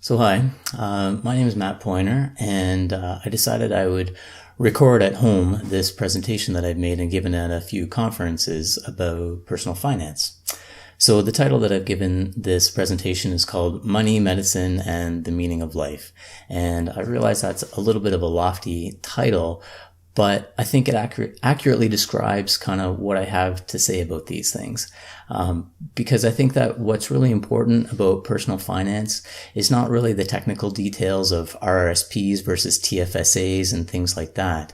So hi, my name is Matt Pointer, and I decided I would record at home this presentation that I've made and given at a few conferences about personal finance. So the title that I've given this presentation is called Money, Medicine, and the Meaning of Life. And I realize that's a little bit of a lofty title, but I think it accurately describes kind of what I have to say about these things. Because I think that what's really important about personal finance is not really the technical details of RRSPs versus TFSAs and things like that.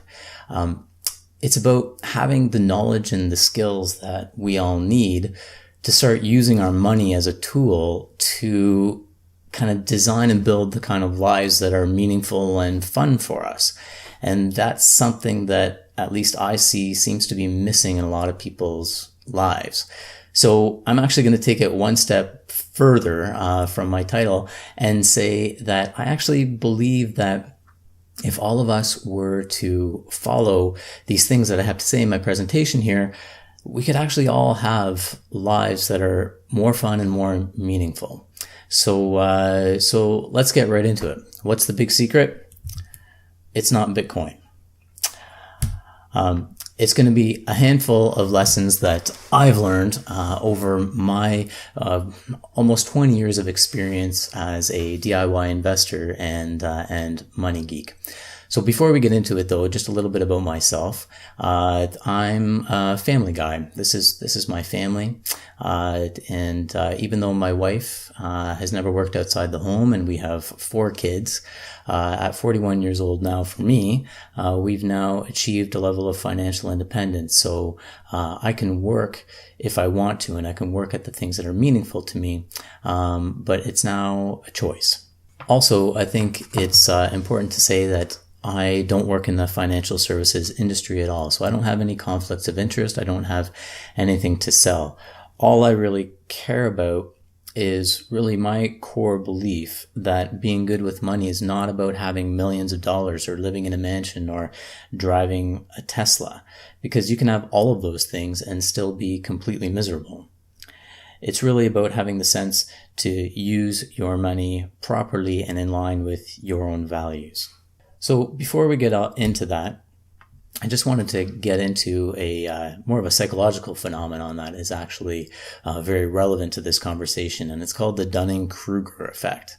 It's about having the knowledge and the skills that we all need to start using our money as a tool to kind of design and build the kind of lives that are meaningful and fun for us. And that's something that at least I see seems to be missing in a lot of people's lives. So I'm actually going to take it one step further from my title and say that I actually believe that if all of us were to follow these things that I have to say in my presentation here, we could actually all have lives that are more fun and more meaningful. So let's get right into it. What's the big secret? It's not Bitcoin. It's going to be a handful of lessons that I've learned over my almost 20 years of experience as a DIY investor and money geek. So before we get into it, though, just a little bit about myself. I'm a family guy. This is my family, and even though my wife has never worked outside the home, and we have 4 kids, at 41 years old now, for me, we've now achieved a level of financial independence. So I can work if I want to, and I can work at the things that are meaningful to me. But it's now a choice. Also, I think it's important to say that I don't work in the financial services industry at all. So I don't have any conflicts of interest. I don't have anything to sell. All I really care about is really my core belief that being good with money is not about having millions of dollars or living in a mansion or driving a Tesla, because you can have all of those things and still be completely miserable. It's really about having the sense to use your money properly and in line with your own values. So before we get into that, I just wanted to get into a more of a psychological phenomenon that is actually very relevant to this conversation, and it's called the Dunning-Kruger effect.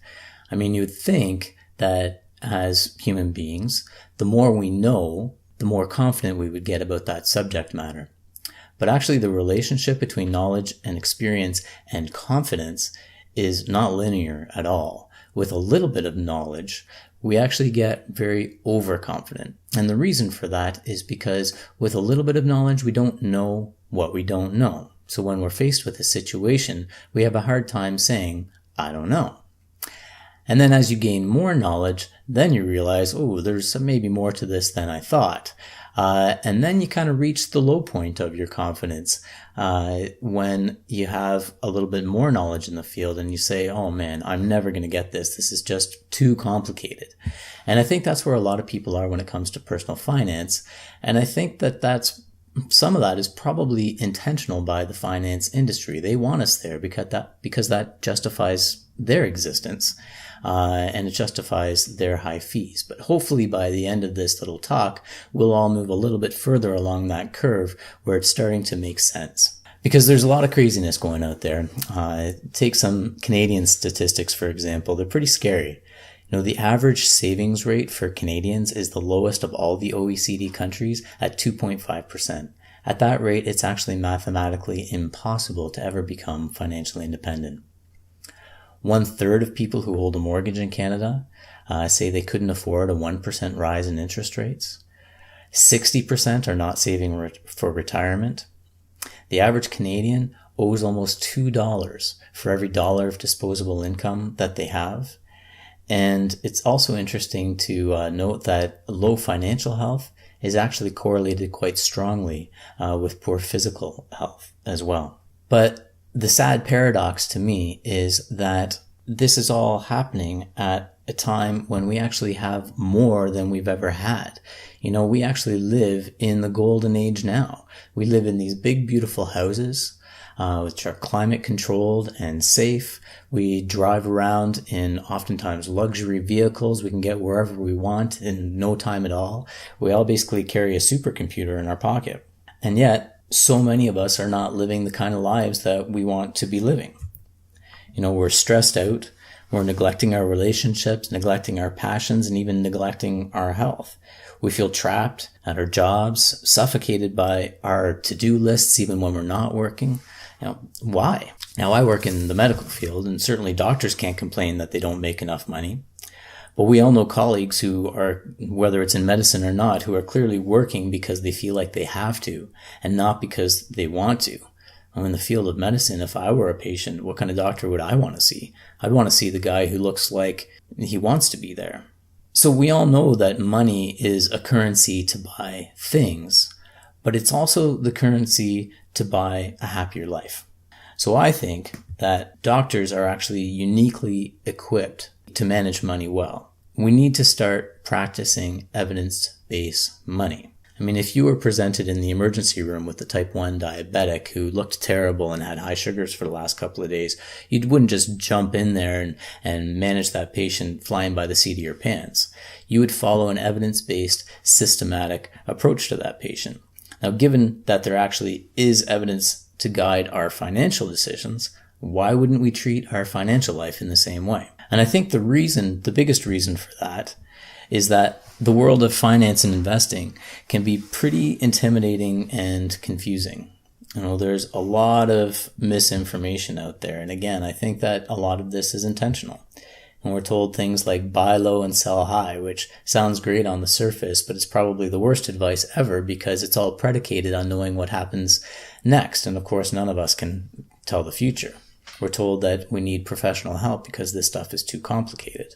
I mean, you'd think that as human beings, the more we know, the more confident we would get about that subject matter. But actually, the relationship between knowledge and experience and confidence is not linear at all. With a little bit of knowledge, we actually get very overconfident. And the reason for that is because with a little bit of knowledge, we don't know what we don't know. So when we're faced with a situation, we have a hard time saying, I don't know. And then as you gain more knowledge, then you realize, oh, there's maybe more to this than I thought. And then you kind of reach the low point of your confidence when you have a little bit more knowledge in the field and you say, oh man, I'm never going to get this. This is just too complicated. And I think that's where a lot of people are when it comes to personal finance. And I think that some of that is probably intentional by the finance industry. They want us there because that justifies their existence. And it justifies their high fees. But hopefully by the end of this little talk, we'll all move a little bit further along that curve where it's starting to make sense. Because there's a lot of craziness going out there. Take some Canadian statistics, for example. They're pretty scary. You know, the average savings rate for Canadians is the lowest of all the OECD countries at 2.5%. At that rate, it's actually mathematically impossible to ever become financially independent. 1/3 of people who hold a mortgage in Canada say they couldn't afford a 1% rise in interest rates. 60% are not saving for retirement. The average Canadian owes almost $2 for every dollar of disposable income that they have. And it's also interesting to note that low financial health is actually correlated quite strongly with poor physical health as well. But the sad paradox to me is that this is all happening at a time when we actually have more than we've ever had. You know, we actually live in the golden age now. We live in these big, beautiful houses. which are climate controlled and safe. We drive around in oftentimes luxury vehicles. We can get wherever we want in no time at all. We all basically carry a supercomputer in our pocket. And yet, so many of us are not living the kind of lives that we want to be living. We're stressed out. We're neglecting our relationships, neglecting our passions, and even neglecting our health. We feel trapped at our jobs, suffocated by our to-do lists even when we're not working. Why? Now, I work in the medical field, and certainly doctors can't complain that they don't make enough money. But we all know colleagues who are, whether it's in medicine or not, who are clearly working because they feel like they have to, and not because they want to. In the field of medicine, if I were a patient, what kind of doctor would I want to see? I'd want to see the guy who looks like he wants to be there. So we all know that money is a currency to buy things, but it's also the currency to buy a happier life. So I think that doctors are actually uniquely equipped to manage money well. We need to start practicing evidence-based money. If you were presented in the emergency room with a type 1 diabetic who looked terrible and had high sugars for the last couple of days, you wouldn't just jump in there and manage that patient flying by the seat of your pants. You would follow an evidence-based, systematic approach to that patient. Now, given that there actually is evidence to guide our financial decisions, why wouldn't we treat our financial life in the same way? And I think the biggest reason for that is that the world of finance and investing can be pretty intimidating and confusing. There's a lot of misinformation out there. And again, I think that a lot of this is intentional. And we're told things like buy low and sell high, which sounds great on the surface, but it's probably the worst advice ever because it's all predicated on knowing what happens next. And of course, none of us can tell the future. We're told that we need professional help because this stuff is too complicated.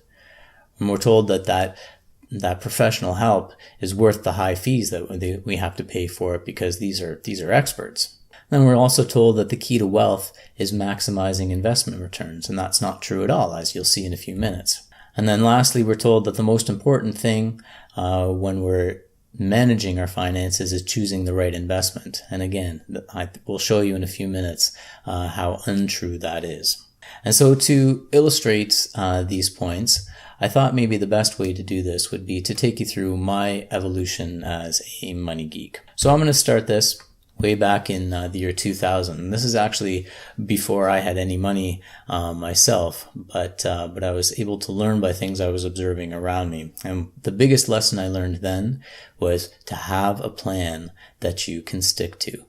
And we're told that professional help is worth the high fees that we have to pay for it because these are experts. Then we're also told that the key to wealth is maximizing investment returns, and that's not true at all, as you'll see in a few minutes. And then lastly, we're told that the most important thing when we're managing our finances is choosing the right investment. And again, I will show you in a few minutes how untrue that is. And so to illustrate these points, I thought maybe the best way to do this would be to take you through my evolution as a money geek. So I'm going to start this way back in the year 2000. This is actually before I had any money myself, but I was able to learn by things I was observing around me. And the biggest lesson I learned then was to have a plan that you can stick to.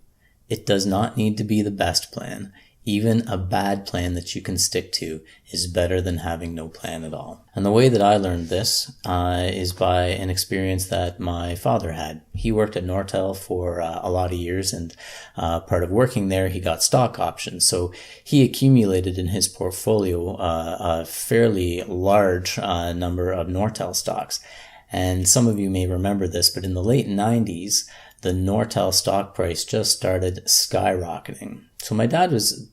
It does not need to be the best plan. Even a bad plan that you can stick to is better than having no plan at all. And the way that I learned this is by an experience that my father had. He worked at Nortel for a lot of years, and part of working there, he got stock options. So he accumulated in his portfolio a fairly large number of Nortel stocks. And some of you may remember this, but in the late 90s, the Nortel stock price just started skyrocketing. So my dad is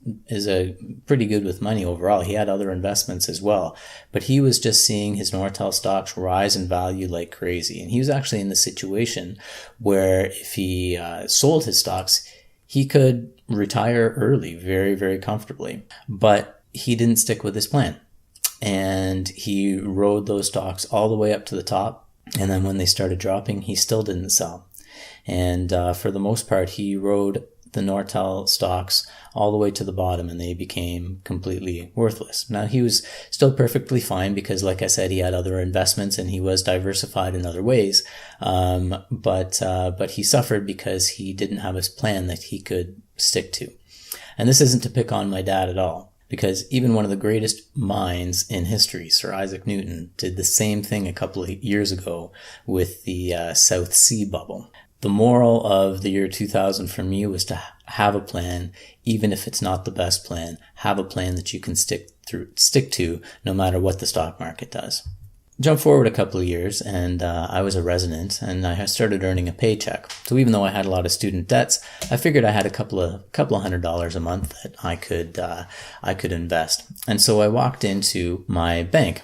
pretty good with money overall. He had other investments as well, but he was just seeing his Nortel stocks rise in value like crazy. And he was actually in the situation where if he sold his stocks, he could retire early very, very comfortably. But he didn't stick with his plan. And he rode those stocks all the way up to the top. And then when they started dropping, he still didn't sell. And for the most part, he rode the Nortel stocks all the way to the bottom, and they became completely worthless. Now, he was still perfectly fine because, like I said, he had other investments and he was diversified in other ways. But he suffered because he didn't have a plan that he could stick to. And this isn't to pick on my dad at all, because even one of the greatest minds in history, Sir Isaac Newton, did the same thing a couple of years ago with the South Sea bubble. The moral of the year 2000 for me was to have a plan, even if it's not the best plan. Have a plan that you can stick to no matter what the stock market does. Jump forward a couple of years, and I was a resident, and I started earning a paycheck. So even though I had a lot of student debts, I figured I had a couple of $100 a month that I could invest. And so I walked into my bank.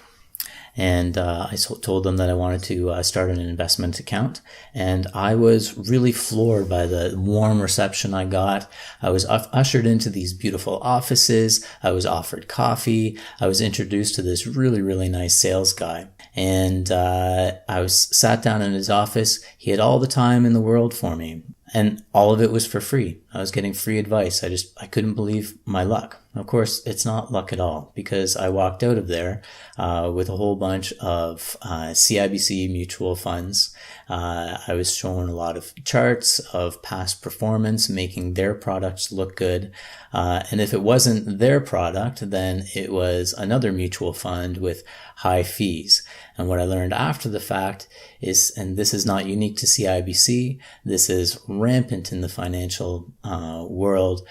And I told them that I wanted to start an investment account. And I was really floored by the warm reception I got. I was ushered into these beautiful offices. I was offered coffee. I was introduced to this really, really nice sales guy. And I was sat down in his office. He had all the time in the world for me. And all of it was for free. I was getting free advice. I couldn't believe my luck. Of course, it's not luck at all, because I walked out of there with a whole bunch of CIBC mutual funds. I was shown a lot of charts of past performance, making their products look good. And if it wasn't their product, then it was another mutual fund with high fees. And what I learned after the fact is, and this is not unique to CIBC, this is rampant in the financial world,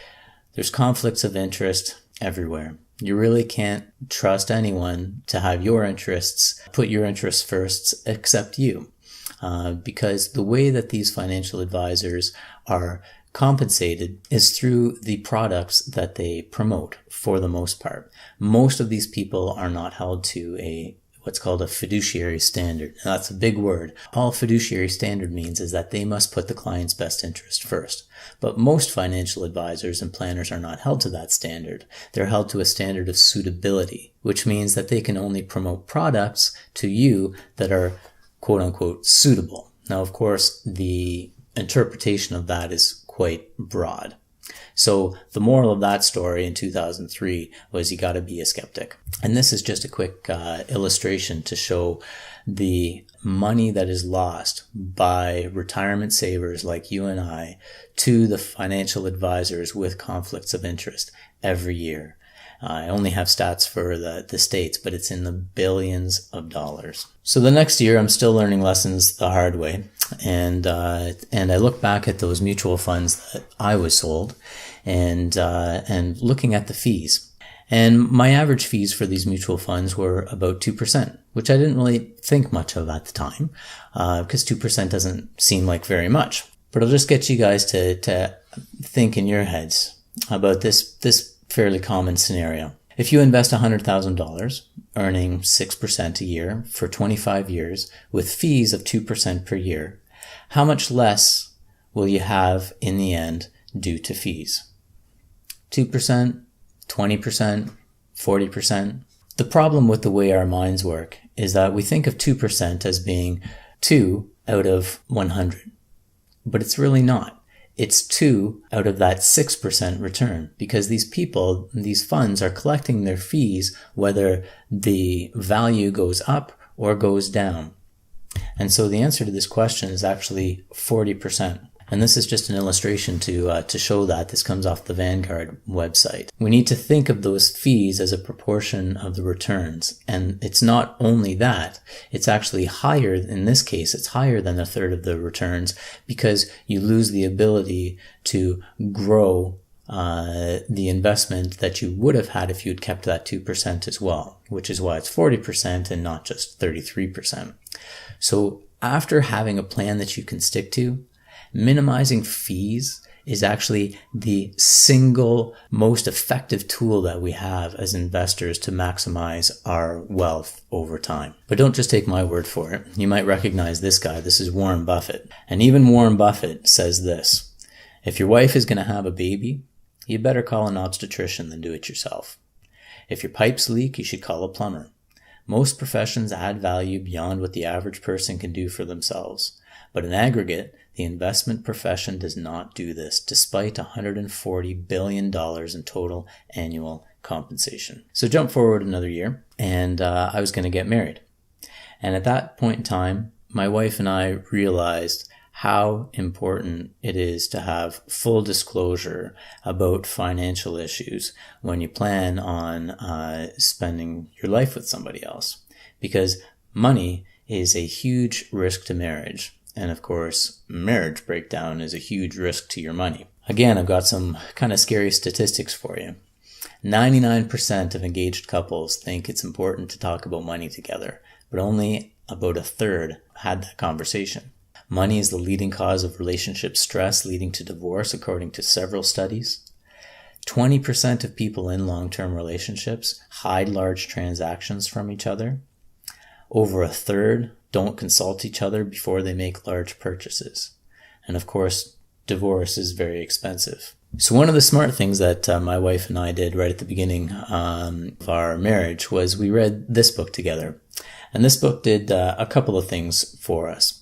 there's conflicts of interest everywhere. You really can't trust anyone to have your interests, put your interests first, except you. Because the way that these financial advisors are compensated is through the products that they promote, for the most part. Most of these people are not held to what's called a fiduciary standard. Now, that's a big word. All fiduciary standard means is that they must put the client's best interest first. But most financial advisors and planners are not held to that standard. They're held to a standard of suitability, which means that they can only promote products to you that are quote unquote suitable. Now, of course, the interpretation of that is quite broad. So the moral of that story in 2003 was you got to be a skeptic. And this is just a quick illustration to show the money that is lost by retirement savers like you and I to the financial advisors with conflicts of interest every year. I only have stats for the States, but it's in the billions of dollars. So the next year, I'm still learning lessons the hard way. And I look back at those mutual funds that I was sold and looking at the fees. And my average fees for these mutual funds were about 2%, which I didn't really think much of at the time, because 2% doesn't seem like very much. But I'll just get you guys to think in your heads about this fairly common scenario. If you invest $100,000, earning 6% a year for 25 years with fees of 2% per year, how much less will you have in the end due to fees? 2%, 20%, 40%? The problem with the way our minds work is that we think of 2% as being 2 out of 100, but it's really not. It's 2 out of that 6% return, because these funds are collecting their fees whether the value goes up or goes down. And so the answer to this question is actually 40%. And this is just an illustration to show that. This comes off the Vanguard website. We need to think of those fees as a proportion of the returns. And it's not only that, it's actually higher. In this case, it's higher than a third of the returns, because you lose the ability to grow the investment that you would have had if you'd kept that 2% as well, which is why it's 40% and not just 33%. So after having a plan that you can stick to, minimizing fees is actually the single most effective tool that we have as investors to maximize our wealth over time. But don't just take my word for it. You might recognize this guy. This is Warren Buffett. And even Warren Buffett says this: if your wife is going to have a baby, you better call an obstetrician than do it yourself. If your pipes leak, you should call a plumber. Most professions add value beyond what the average person can do for themselves. But in aggregate, the investment profession does not do this, despite $140 billion in total annual compensation. So jump forward another year, and I was going to get married. And at that point in time, my wife and I realized how important it is to have full disclosure about financial issues when you plan on spending your life with somebody else. Because money is a huge risk to marriage. And of course, marriage breakdown is a huge risk to your money. Again, I've got some kind of scary statistics for you. 99% of engaged couples think it's important to talk about money together, but only about a third had that conversation. Money is the leading cause of relationship stress leading to divorce, according to several studies. 20% of people in long-term relationships hide large transactions from each other. Over a third don't consult each other before they make large purchases. And of course, divorce is very expensive. So one of the smart things that my wife and I did right at the beginning of our marriage was we read this book together. And this book did a couple of things for us.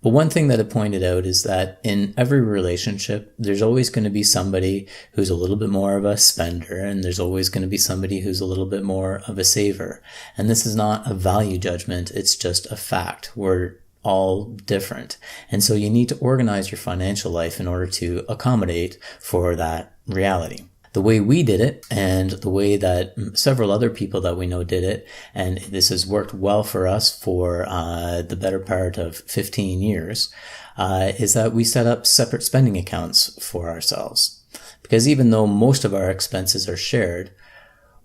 But one thing that it pointed out is that in every relationship, there's always going to be somebody who's a little bit more of a spender, and there's always going to be somebody who's a little bit more of a saver. And this is not a value judgment. It's just a fact. We're all different. And so you need to organize your financial life in order to accommodate for that reality. The way we did it, and the way that several other people that we know did it, and this has worked well for us for the better part of 15 years, is that we set up separate spending accounts for ourselves. Because even though most of our expenses are shared,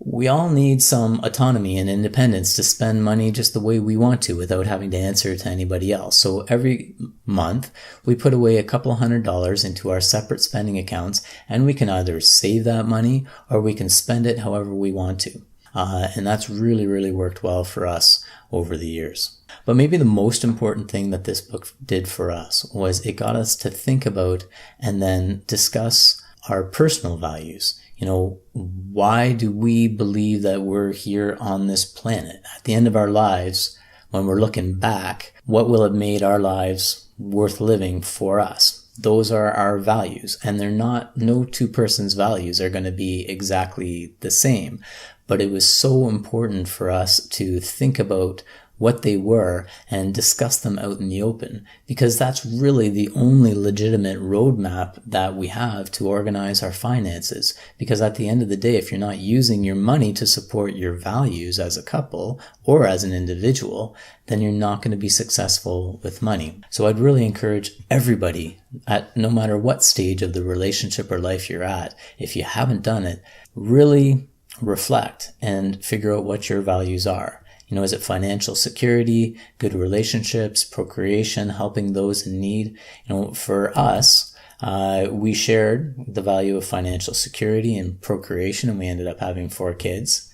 we all need some autonomy and independence to spend money just the way we want to without having to answer to anybody else. So every month we put away a couple $100 into our separate spending accounts, and we can either save that money or we can spend it however we want to. And that's really, really worked well for us over the years. But maybe the most important thing that this book did for us was it got us to think about and then discuss our personal values. Why do we believe that we're here on this planet? At the end of our lives, when we're looking back, what will have made our lives worth living for us? Those are our values, and no two persons' values are going to be exactly the same. But it was so important for us to think about what they were and discuss them out in the open, because that's really the only legitimate roadmap that we have to organize our finances. Because at the end of the day, if you're not using your money to support your values as a couple or as an individual, then you're not going to be successful with money. So I'd really encourage everybody, at no matter what stage of the relationship or life you're at, if you haven't done it, really reflect and figure out what your values are. Is it financial security, good relationships, procreation, helping those in need? For us, we shared the value of financial security and procreation, and we ended up having 4 kids.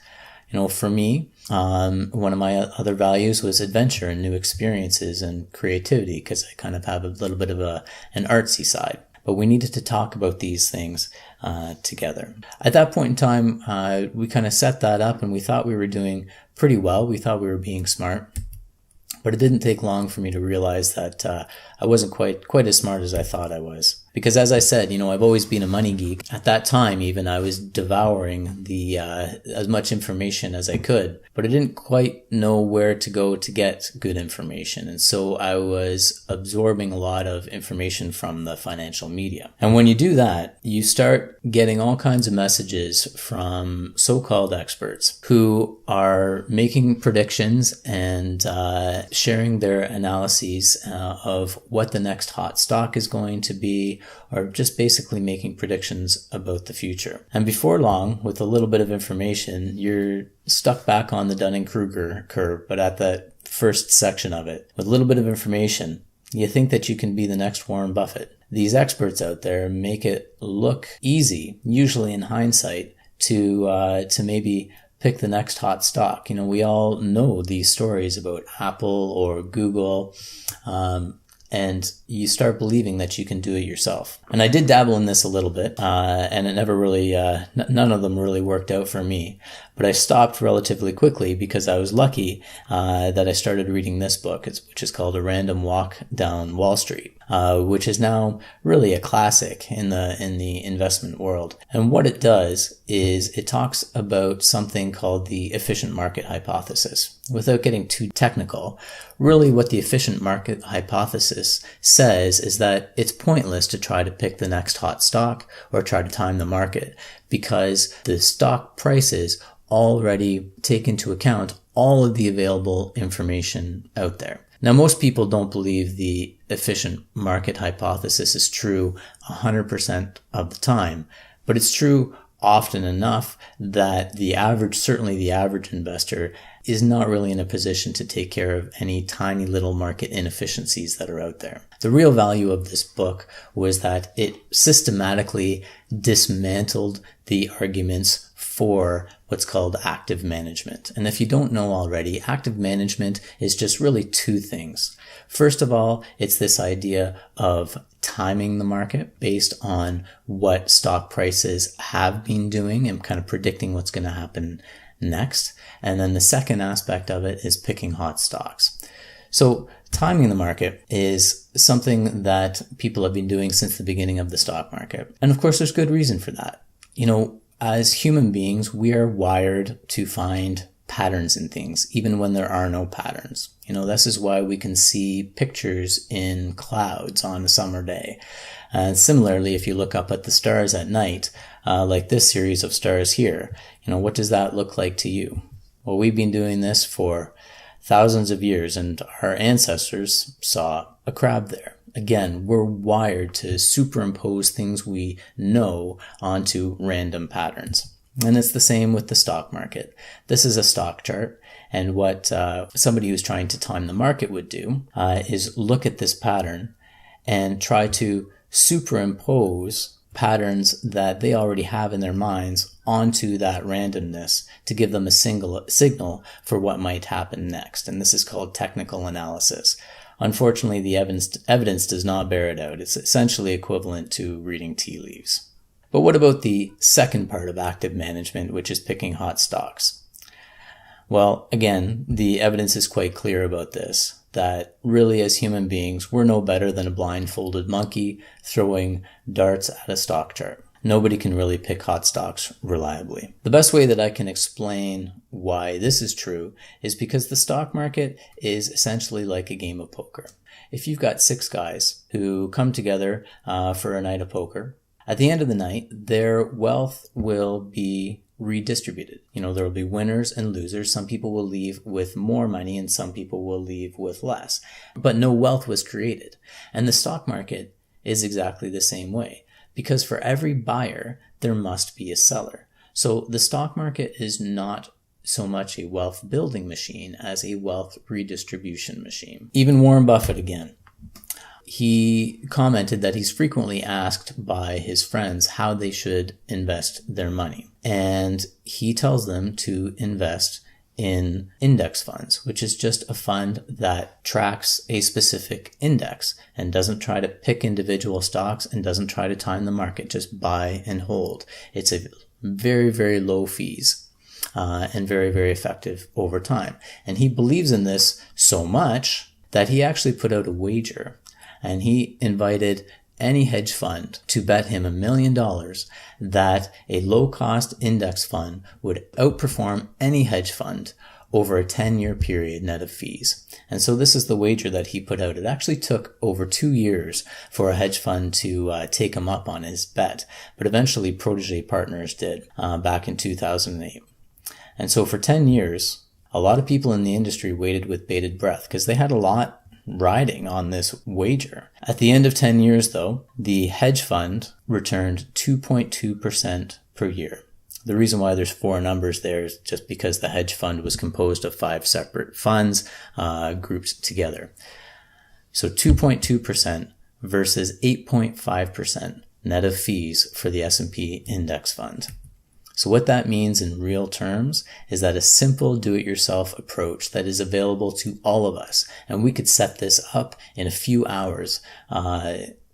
For me, one of my other values was adventure and new experiences and creativity, because I kind of have a little bit of an artsy side. But we needed to talk about these things together. At that point in time, we kind of set that up, and we thought we were doing pretty well. We thought we were being smart. But it didn't take long for me to realize that I wasn't quite as smart as I thought I was. Because as I said, I've always been a money geek. At that time, even, I was devouring as much information as I could. But I didn't quite know where to go to get good information. And so I was absorbing a lot of information from the financial media. And when you do that, you start getting all kinds of messages from so-called experts who are making predictions and sharing their analyses of what the next hot stock is going to be, or just basically making predictions about the future. And before long, with a little bit of information, you're stuck back on the Dunning-Kruger curve, but at the first section of it. With a little bit of information, you think that you can be the next Warren Buffett. These experts out there make it look easy, usually in hindsight, to maybe pick the next hot stock. We all know these stories about Apple or Google, and you start believing that you can do it yourself. And I did dabble in this a little bit, and it never really, none of them really worked out for me. But I stopped relatively quickly because I was lucky that I started reading this book, which is called A Random Walk Down Wall Street, which is now really a classic in the investment world. And what it does is it talks about something called the efficient market hypothesis. Without getting too technical, really what the efficient market hypothesis says is that it's pointless to try to pick the next hot stock or try to time the market, because the stock prices already take into account all of the available information out there. Now, most people don't believe the efficient market hypothesis is true 100% of the time, but it's true often enough that certainly the average investor is not really in a position to take care of any tiny little market inefficiencies that are out there. The real value of this book was that it systematically dismantled the arguments for what's called active management. And if you don't know already, active management is just really two things. First of all, it's this idea of timing the market based on what stock prices have been doing and kind of predicting what's going to happen next. And then the second aspect of it is picking hot stocks. So timing the market is something that people have been doing since the beginning of the stock market. And of course, there's good reason for that. As human beings, we are wired to find patterns in things, even when there are no patterns. This is why we can see pictures in clouds on a summer day. And similarly, if you look up at the stars at night, like this series of stars here, what does that look like to you? Well, we've been doing this for thousands of years, and our ancestors saw a crab there. Again, we're wired to superimpose things we know onto random patterns. And it's the same with the stock market. This is a stock chart, and what somebody who's trying to time the market would do is look at this pattern and try to superimpose patterns that they already have in their minds onto that randomness to give them a signal for what might happen next. And this is called technical analysis. Unfortunately, the evidence does not bear it out. It's essentially equivalent to reading tea leaves. But what about the second part of active management, which is picking hot stocks? Well, again, the evidence is quite clear about this, that really as human beings, we're no better than a blindfolded monkey throwing darts at a stock chart. Nobody can really pick hot stocks reliably. The best way that I can explain why this is true is because the stock market is essentially like a game of poker. If you've got 6 guys who come together for a night of poker, at the end of the night, their wealth will be redistributed. There will be winners and losers. Some people will leave with more money and some people will leave with less. But no wealth was created. And the stock market is exactly the same way. Because for every buyer, there must be a seller. So the stock market is not so much a wealth building machine as a wealth redistribution machine. Even Warren Buffett again. He commented that he's frequently asked by his friends how they should invest their money. And he tells them to invest in index funds, which is just a fund that tracks a specific index and doesn't try to pick individual stocks and doesn't try to time the market, just buy and hold. It's a very, very low fees and very, very effective over time. And he believes in this so much that he actually put out a wager. And he invited any hedge fund to bet him $1 million that a low-cost index fund would outperform any hedge fund over a 10-year period net of fees. And so this is the wager that he put out. It actually took over 2 years for a hedge fund to take him up on his bet, but eventually Protégé Partners did back in 2008. And so for 10 years, a lot of people in the industry waited with bated breath because they had a lot riding on this wager. At the end of 10 years, though, the hedge fund returned 2.2% per year. The reason why there's 4 numbers there is just because the hedge fund was composed of 5 separate funds grouped together. So 2.2% versus 8.5% net of fees for the S&P index fund. So what that means in real terms is that a simple do-it-yourself approach that is available to all of us, and we could set this up in a few hours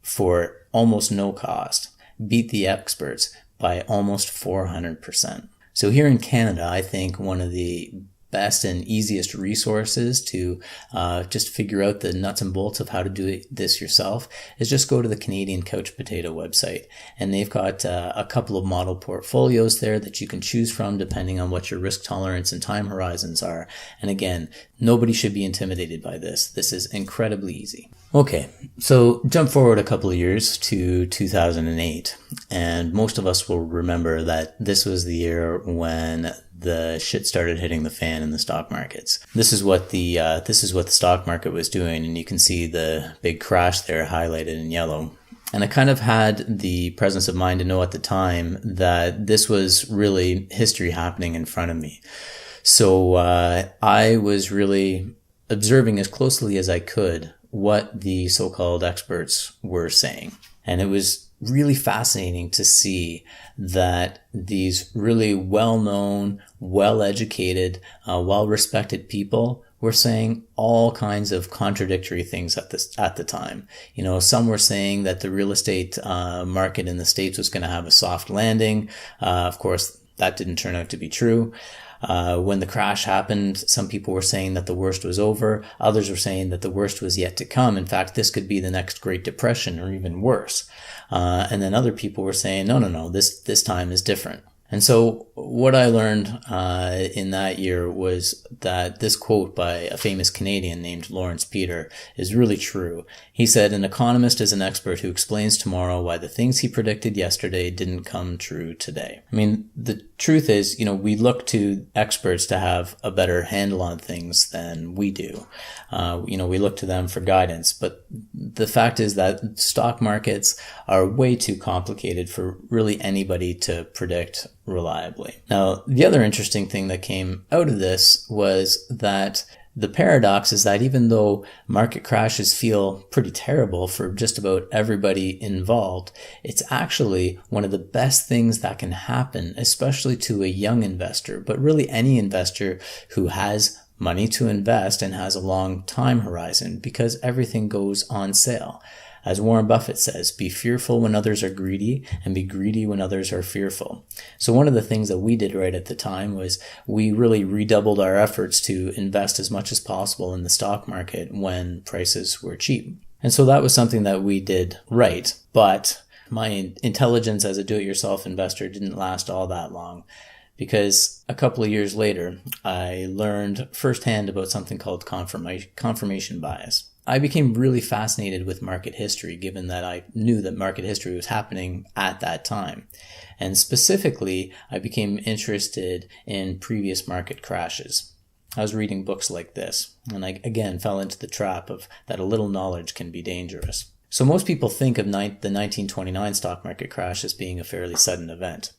for almost no cost, beat the experts by almost 400%. So here in Canada, I think one of the best and easiest resources to just figure out the nuts and bolts of how to do this yourself is just go to the Canadian Couch Potato website. And they've got a couple of model portfolios there that you can choose from depending on what your risk tolerance and time horizons are. And again, nobody should be intimidated by this. This is incredibly easy. Okay, so jump forward a couple of years to 2008, and most of us will remember that this was the year when the shit started hitting the fan in the stock markets. This is what the stock market was doing, and you can see the big crash there highlighted in yellow. And I kind of had the presence of mind to know at the time that this was really history happening in front of me. So I was really observing as closely as I could what the so-called experts were saying. And it was really fascinating to see that these really well-known, well-educated, well-respected people were saying all kinds of contradictory things at the time. Some were saying that the real estate market in the States was going to have a soft landing. Of course, that didn't turn out to be true. When the crash happened, some people were saying that the worst was over. Others were saying that the worst was yet to come. In fact, this could be the next Great Depression or even worse. And then other people were saying, no, this time is different. And so what I learned in that year was that this quote by a famous Canadian named Lawrence Peter is really true. He said, "An economist is an expert who explains tomorrow why the things he predicted yesterday didn't come true today." I mean, the truth is, we look to experts to have a better handle on things than we do. We look to them for guidance, but the fact is that stock markets are way too complicated for really anybody to predict reliably. Now, the other interesting thing that came out of this was that the paradox is that even though market crashes feel pretty terrible for just about everybody involved, it's actually one of the best things that can happen, especially to a young investor, but really any investor who has money to invest and has a long time horizon, because everything goes on sale. As Warren Buffett says, be fearful when others are greedy and be greedy when others are fearful. So one of the things that we did right at the time was we really redoubled our efforts to invest as much as possible in the stock market when prices were cheap. And so that was something that we did right. But my intelligence as a do-it-yourself investor didn't last all that long, because a couple of years later, I learned firsthand about something called confirmation bias. I became really fascinated with market history, given that I knew that market history was happening at that time. And specifically, I became interested in previous market crashes. I was reading books like this, and I again fell into the trap of that a little knowledge can be dangerous. So most people think of the 1929 stock market crash as being a fairly sudden event.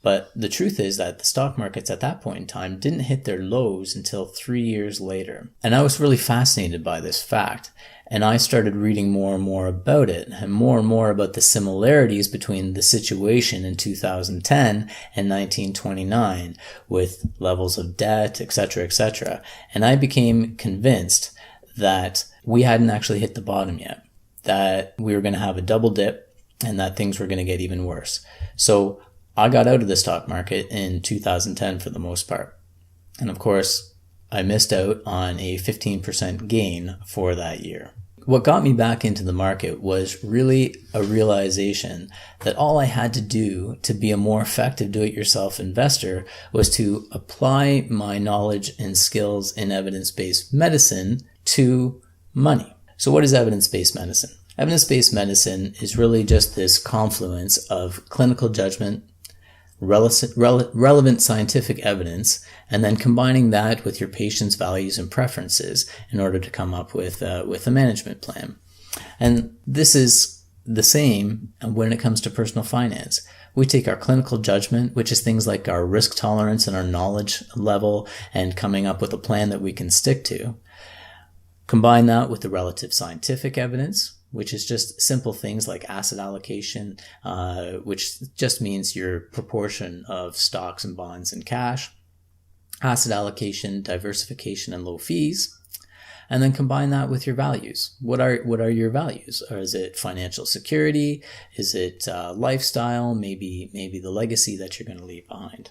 But the truth is that the stock markets at that point in time didn't hit their lows until 3 years later. And I was really fascinated by this fact. And I started reading more and more about it, and more about the similarities between the situation in 2010 and 1929 with levels of debt, etc., etc. And I became convinced that we hadn't actually hit the bottom yet, that we were going to have a double dip and that things were going to get even worse. So I got out of the stock market in 2010 for the most part. And of course, I missed out on a 15% gain for that year. What got me back into the market was really a realization that all I had to do to be a more effective do-it-yourself investor was to apply my knowledge and skills in evidence-based medicine to money. So what is evidence-based medicine? Evidence-based medicine is really just this confluence of clinical judgment, relevant scientific evidence, and then combining that with your patient's values and preferences in order to come up with a management plan. And this is the same when it comes to personal finance. We take our clinical judgment, which is things like our risk tolerance and our knowledge level, and coming up with a plan that we can stick to. Combine that with the relative scientific evidence, which is just simple things like asset allocation, which just means your proportion of stocks and bonds and cash, asset allocation, diversification, and low fees, and then combine that with your values. What are your values? Or is it financial security? Is it lifestyle? Maybe the legacy that you're going to leave behind.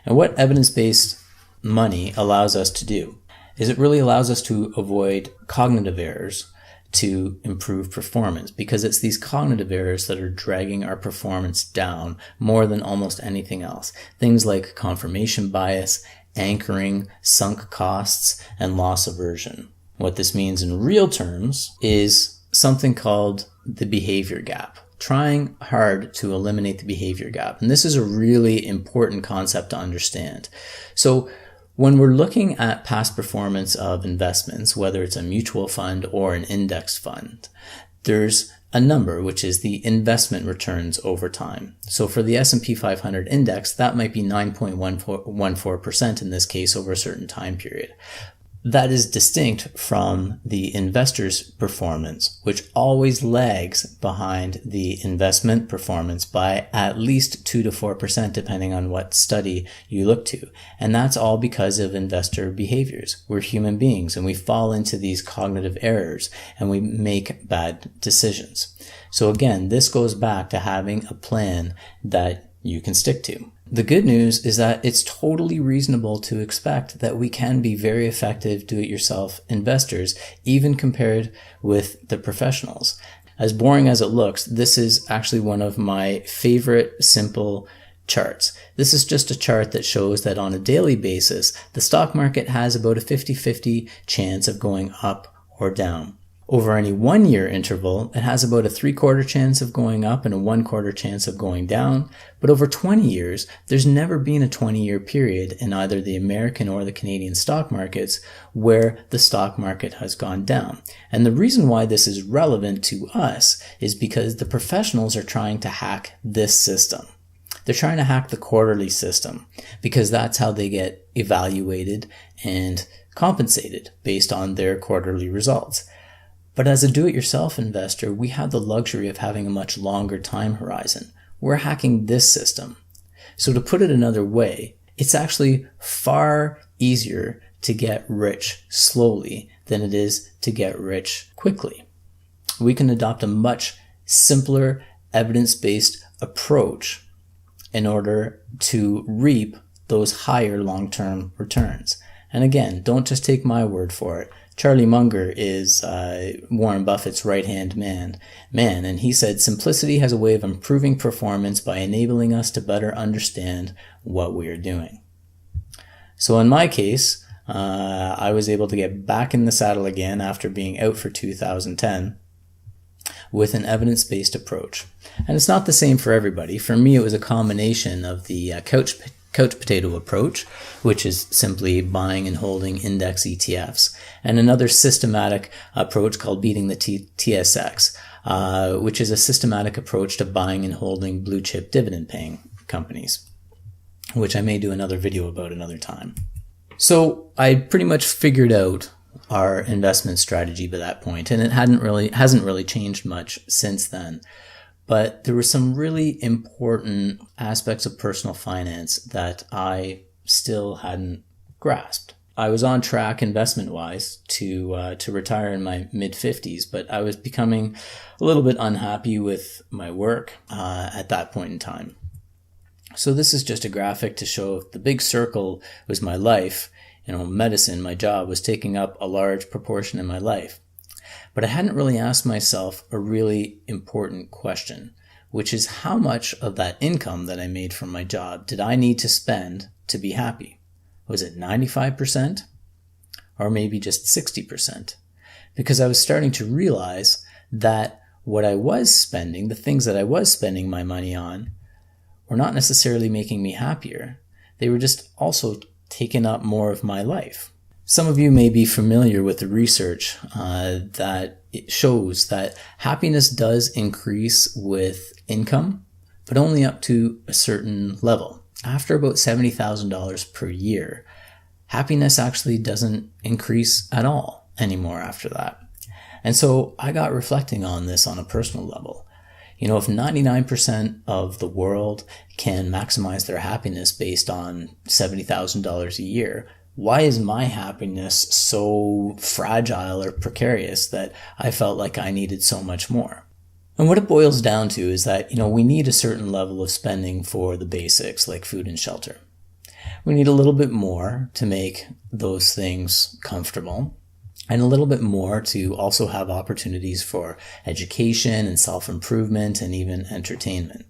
And what evidence-based money allows us to do is it really allows us to avoid cognitive errors to improve performance, because it's these cognitive errors that are dragging our performance down more than almost anything else. Things like confirmation bias, anchoring, sunk costs, and loss aversion. What this means in real terms is something called the behavior gap. Trying hard to eliminate the behavior gap. And this is a really important concept to understand. So when we're looking at past performance of investments, whether it's a mutual fund or an index fund, there's a number, which is the investment returns over time. So for the S&P 500 index, that might be 9.14% in this case over a certain time period. That is distinct from the investor's performance, which always lags behind the investment performance by at least 2 to 4%, depending on what study you look to. And that's all because of investor behaviors. We're human beings and we fall into these cognitive errors and we make bad decisions. So again, this goes back to having a plan that you can stick to. The good news is that it's totally reasonable to expect that we can be very effective do-it-yourself investors, even compared with the professionals. As boring as it looks, this is actually one of my favorite simple charts. This is just a chart that shows that on a daily basis, the stock market has about a 50-50 chance of going up or down. Over any 1 year interval, it has about a 3/4 chance of going up and a 1/4 chance of going down. But over 20 years, there's never been a 20-year period in either the American or the Canadian stock markets where the stock market has gone down. And the reason why this is relevant to us is because the professionals are trying to hack this system. They're trying to hack the quarterly system because that's how they get evaluated and compensated based on their quarterly results. But as a do-it-yourself investor, we have the luxury of having a much longer time horizon. We're hacking this system. So to put it another way, it's actually far easier to get rich slowly than it is to get rich quickly. We can adopt a much simpler, evidence-based approach in order to reap those higher long-term returns. And again, don't just take my word for it. Charlie Munger is Warren Buffett's right-hand man, and he said, "Simplicity has a way of improving performance by enabling us to better understand what we are doing." So in my case, I was able to get back in the saddle again after being out for 2010 with an evidence-based approach. And it's not the same for everybody. For me, it was a combination of the couch potato approach, which is simply buying and holding index ETFs, and another systematic approach called beating the TSX, which is a systematic approach to buying and holding blue chip dividend paying companies, which I may do another video about another time. So I pretty much figured out our investment strategy by that point, and it hasn't really changed much since then. But there were some really important aspects of personal finance that I still hadn't grasped. I was on track investment-wise to retire in my mid-50s, but I was becoming a little bit unhappy with my work at that point in time. So this is just a graphic to show the big circle was my life. Medicine, my job, was taking up a large proportion in my life. But I hadn't really asked myself a really important question, which is how much of that income that I made from my job did I need to spend to be happy? Was it 95% or maybe just 60%? Because I was starting to realize that what I was spending, the things that I was spending my money on, were not necessarily making me happier. They were just also taking up more of my life. Some of you may be familiar with the research that it shows that happiness does increase with income, but only up to a certain level. After about $70,000 per year, happiness actually doesn't increase at all anymore after that. And so I got reflecting on this on a personal level. If 99% of the world can maximize their happiness based on $70,000 a year, why is my happiness so fragile or precarious that I felt like I needed so much more? And what it boils down to is that, we need a certain level of spending for the basics like food and shelter. We need a little bit more to make those things comfortable, and a little bit more to also have opportunities for education and self-improvement and even entertainment.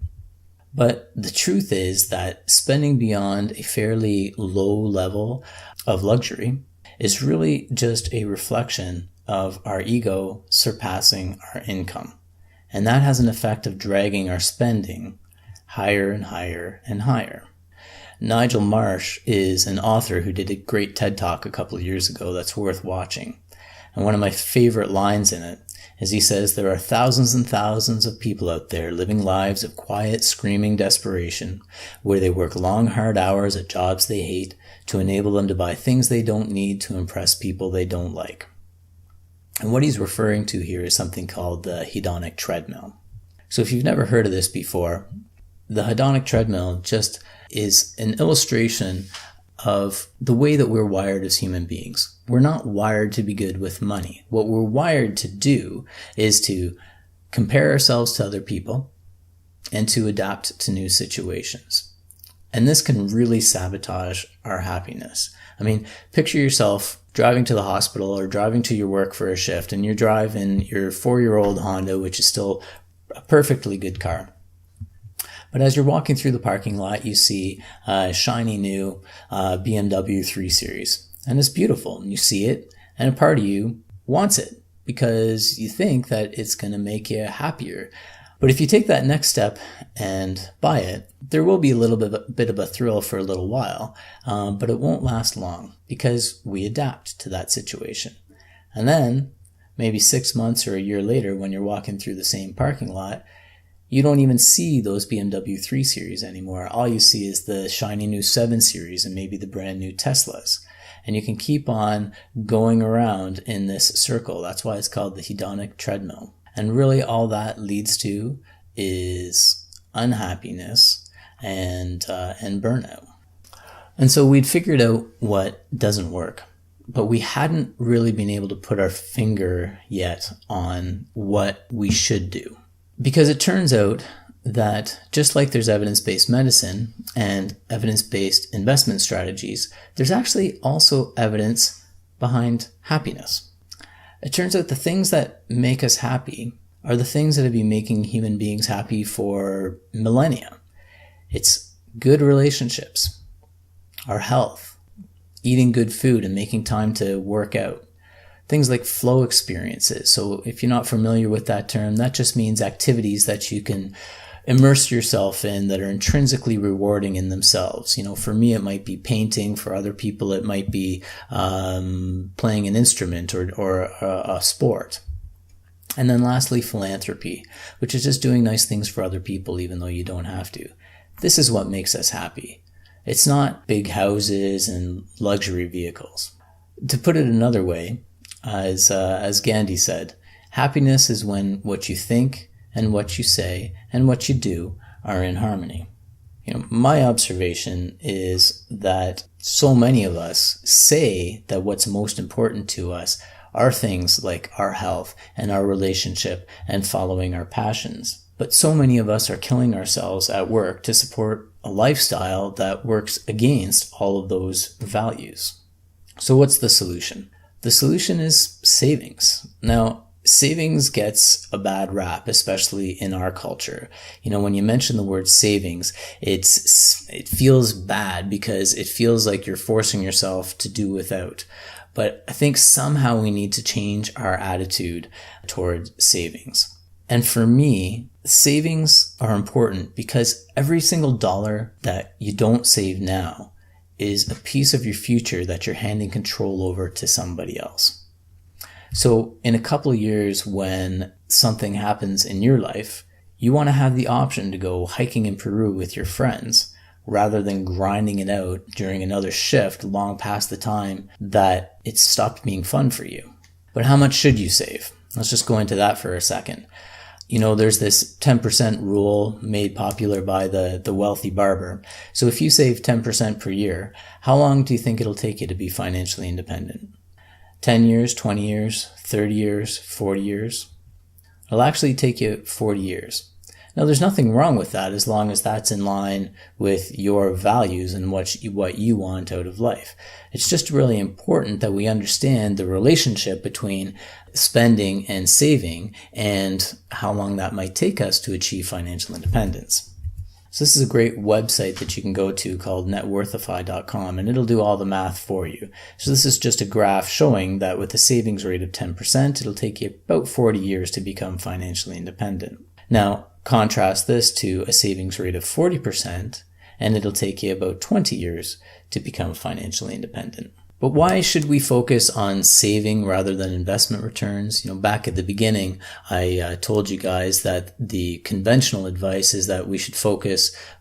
But the truth is that spending beyond a fairly low level of luxury is really just a reflection of our ego surpassing our income. And that has an effect of dragging our spending higher and higher and higher. Nigel Marsh is an author who did a great TED Talk a couple of years ago that's worth watching. And one of my favorite lines in it As he says, there are thousands and thousands of people out there living lives of quiet, screaming desperation, where they work long, hard hours at jobs they hate to enable them to buy things they don't need to impress people they don't like. And what he's referring to here is something called the hedonic treadmill. So if you've never heard of this before, the hedonic treadmill just is an illustration of the way that we're wired as human beings. We're not wired to be good with money. What we're wired to do is to compare ourselves to other people and to adapt to new situations. And this can really sabotage our happiness. I mean, picture yourself driving to the hospital or driving to your work for a shift, and you're driving your 4-year-old Honda, which is still a perfectly good car. But as you're walking through the parking lot, you see a shiny new BMW 3 Series. And it's beautiful. And you see it, and a part of you wants it because you think that it's going to make you happier. But if you take that next step and buy it, there will be a little bit of a thrill for a little while, but it won't last long because we adapt to that situation. And then maybe 6 months or a year later, when you're walking through the same parking lot, you don't even see those BMW 3 Series anymore. All you see is the shiny new 7 Series and maybe the brand new Teslas. And you can keep on going around in this circle. That's why it's called the hedonic treadmill. And really all that leads to is unhappiness and burnout. And so we'd figured out what doesn't work, but we hadn't really been able to put our finger yet on what we should do. Because it turns out that just like there's evidence-based medicine and evidence-based investment strategies, there's actually also evidence behind happiness. It turns out the things that make us happy are the things that have been making human beings happy for millennia. It's good relationships, our health, eating good food and making time to work out. Things like flow experiences. So if you're not familiar with that term, that just means activities that you can immerse yourself in that are intrinsically rewarding in themselves. You know, for me, it might be painting. For other people, it might be playing an instrument or a sport. And then lastly, philanthropy, which is just doing nice things for other people, even though you don't have to. This is what makes us happy. It's not big houses and luxury vehicles. To put it another way, as Gandhi said, happiness is when what you think and what you say and what you do are in harmony. You know, my observation is that so many of us say that what's most important to us are things like our health and our relationship and following our passions. But so many of us are killing ourselves at work to support a lifestyle that works against all of those values. So what's the solution? The solution is savings. Now, savings gets a bad rap, especially in our culture. You know, when you mention the word savings, it feels bad because it feels like you're forcing yourself to do without. But I think somehow we need to change our attitude toward savings. And for me, savings are important because every single dollar that you don't save now is a piece of your future that you're handing control over to somebody else. So in a couple of years, when something happens in your life, you want to have the option to go hiking in Peru with your friends rather than grinding it out during another shift long past the time that it stopped being fun for you. But how much should you save? Let's just go into that for a second. You know, there's this 10% rule made popular by the wealthy barber. So if you save 10% per year, how long do you think it'll take you to be financially independent? 10 years, 20 years, 30 years, 40 years? It'll actually take you 40 years. Now, there's nothing wrong with that as long as that's in line with your values and what you want out of life. It's just really important that we understand the relationship between spending and saving and how long that might take us to achieve financial independence. So this is a great website that you can go to called networthify.com, and it'll do all the math for you. So this is just a graph showing that with a savings rate of 10%, it'll take you about 40 years to become financially independent. Now, contrast this to a savings rate of 40%, and it'll take you about 20 years to become financially independent. But why should we focus on saving rather than investment returns? Back at the beginning, I told you guys that the conventional advice is that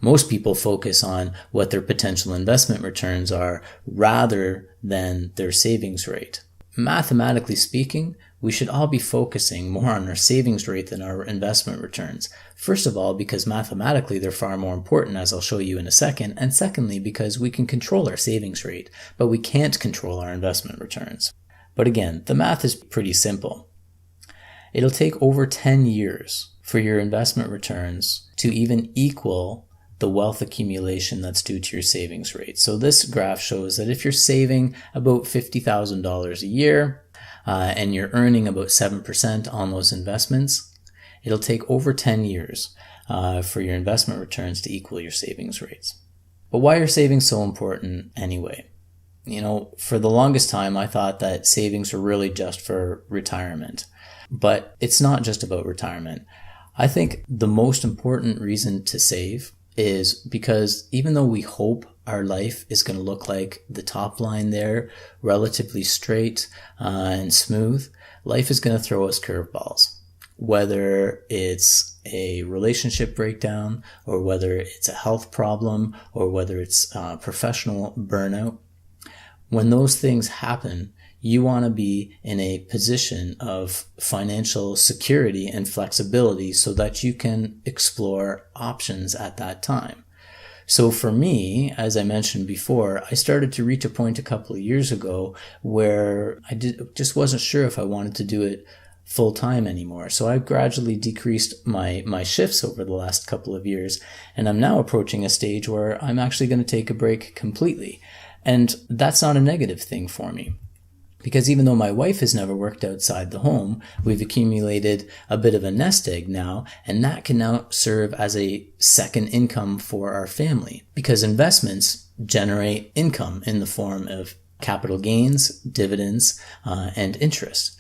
most people focus on what their potential investment returns are rather than their savings rate. Mathematically speaking, we should all be focusing more on our savings rate than our investment returns. First of all, because mathematically they're far more important, as I'll show you in a second. And secondly, because we can control our savings rate, but we can't control our investment returns. But again, the math is pretty simple. It'll take over 10 years for your investment returns to even equal the wealth accumulation that's due to your savings rate. So this graph shows that if you're saving about $50,000 a year and you're earning about 7% on those investments, it'll take over 10 years for your investment returns to equal your savings rates. But why are savings so important anyway? For the longest time, I thought that savings were really just for retirement. But it's not just about retirement. I think the most important reason to save is because even though we hope our life is going to look like the top line there, relatively straight and smooth, life is going to throw us curveballs. Whether it's a relationship breakdown, or whether it's a health problem, or whether it's professional burnout, when those things happen, you want to be in a position of financial security and flexibility so that you can explore options at that time. So for me, as I mentioned before, I started to reach a point a couple of years ago where I just wasn't sure if I wanted to do it full time anymore. So I gradually decreased my shifts over the last couple of years, and I'm now approaching a stage where I'm actually going to take a break completely. And that's not a negative thing for me. Because even though my wife has never worked outside the home, we've accumulated a bit of a nest egg now, and that can now serve as a second income for our family. Because investments generate income in the form of capital gains, dividends, and interest.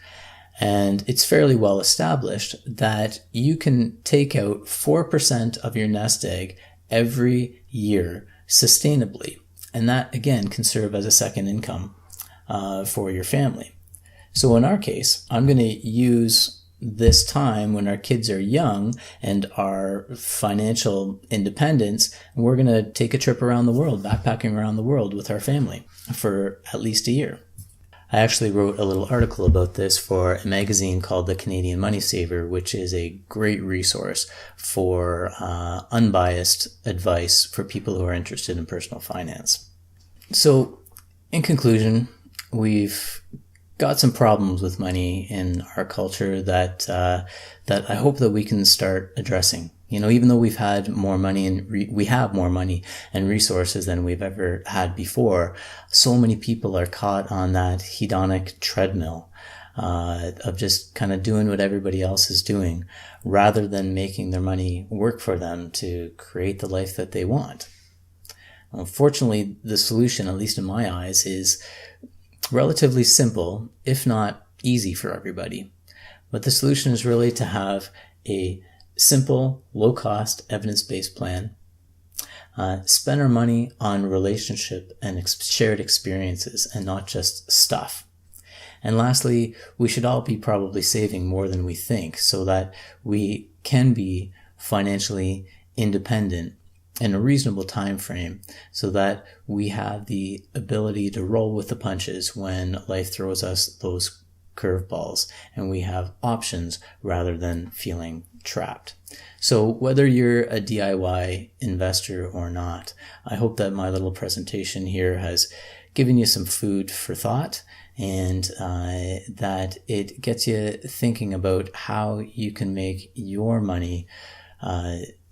And it's fairly well established that you can take out 4% of your nest egg every year sustainably. And that, again, can serve as a second income for your family. So in our case, I'm going to use this time when our kids are young and our financial independence, and we're going to take a trip around the world, backpacking around the world with our family for at least a year. I actually wrote a little article about this for a magazine called The Canadian Money Saver, which is a great resource for unbiased advice for people who are interested in personal finance. So in conclusion, we've got some problems with money in our culture that I hope that we can start addressing. Even though we've had more money and we have more money and resources than we've ever had before, so many people are caught on that hedonic treadmill of just kind of doing what everybody else is doing rather than making their money work for them to create the life that they want. Unfortunately, the solution, at least in my eyes, is relatively simple, if not easy for everybody. But the solution is really to have a simple, low-cost, evidence-based plan, spend our money on relationship and shared experiences and not just stuff. And lastly, we should all be probably saving more than we think so that we can be financially independent in a reasonable time frame so that we have the ability to roll with the punches when life throws us those curveballs and we have options rather than feeling trapped. So whether you're a DIY investor or not, I hope that my little presentation here has given you some food for thought and that it gets you thinking about how you can make your money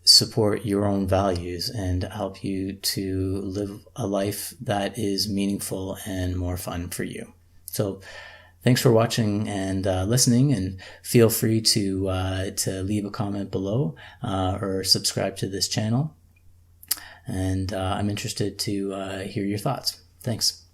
support your own values and help you to live a life that is meaningful and more fun for you. So thanks for watching and listening, and feel free to leave a comment below or subscribe to this channel. And I'm interested to hear your thoughts. Thanks.